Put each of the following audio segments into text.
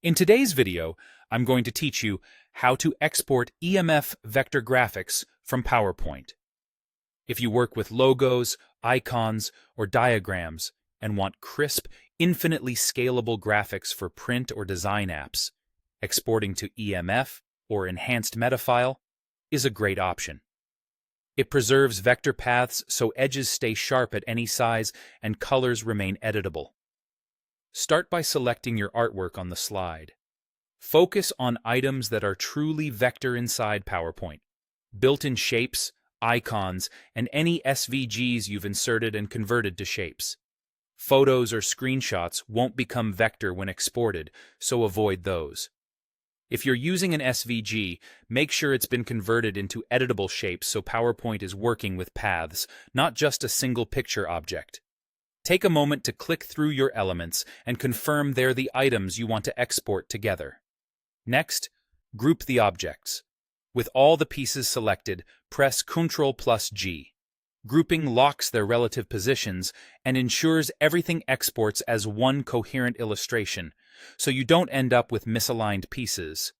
In today's video, I'm going to teach you how to export EMF vector graphics from PowerPoint. If you work with logos, icons, or diagrams and want crisp, infinitely scalable graphics for print or design apps, exporting to EMF or enhanced metafile is a great option. It preserves vector paths so edges stay sharp at any size and colors remain editable. Start by selecting your artwork on the slide. Focus on items that are truly vector inside PowerPoint, built-in shapes, icons, and any SVGs you've inserted and converted to shapes. Photos or screenshots won't become vector when exported, so avoid those. If you're using an SVG, make sure it's been converted into editable shapes so PowerPoint is working with paths, not just a single picture object. Take a moment to click through your elements and confirm they're the items you want to export together. Next, group the objects. With all the pieces selected, press Ctrl+G. Grouping locks their relative positions and ensures everything exports as one coherent illustration, so you don't end up with misaligned pieces.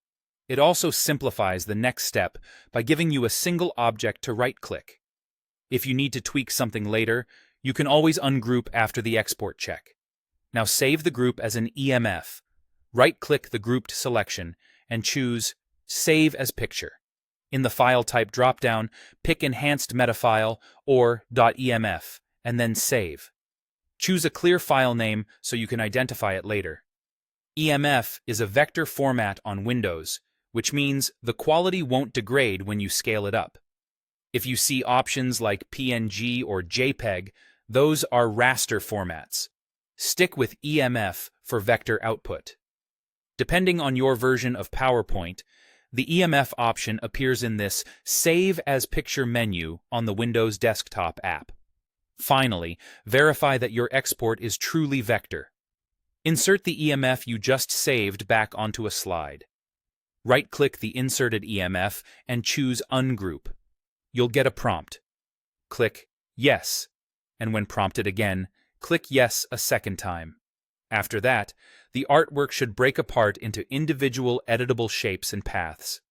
It also simplifies the next step by giving you a single object to right-click. If you need to tweak something later, you can always ungroup after the export check. Now save the group as an EMF. Right-click the grouped selection and choose Save as Picture. In the File Type dropdown, pick Enhanced Metafile or .emf, and then Save. Choose a clear file name so you can identify it later. EMF is a vector format on Windows, which means the quality won't degrade when you scale it up. If you see options like PNG or JPEG, those are raster formats. Stick with EMF for vector output. Depending on your version of PowerPoint, the EMF option appears in this Save as Picture menu on the Windows desktop app. Finally, verify that your export is truly vector. Insert the EMF you just saved back onto a slide. Right-click the inserted EMF and choose Ungroup. You'll get a prompt. Click Yes, and when prompted again, click Yes a second time. After that, the artwork should break apart into individual editable shapes and paths.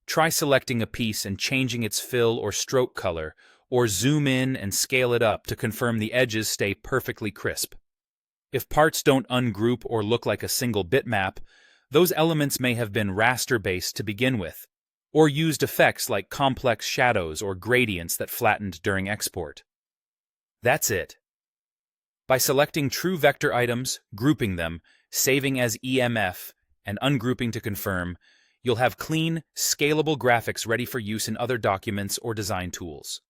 Try selecting a piece and changing its fill or stroke color, or zoom in and scale it up to confirm the edges stay perfectly crisp. If parts don't ungroup or look like a single bitmap, those elements may have been raster-based to begin with, or used effects like complex shadows or gradients that flattened during export. That's it. By selecting true vector items, grouping them, saving as EMF, and ungrouping to confirm, you'll have clean, scalable graphics ready for use in other documents or design tools.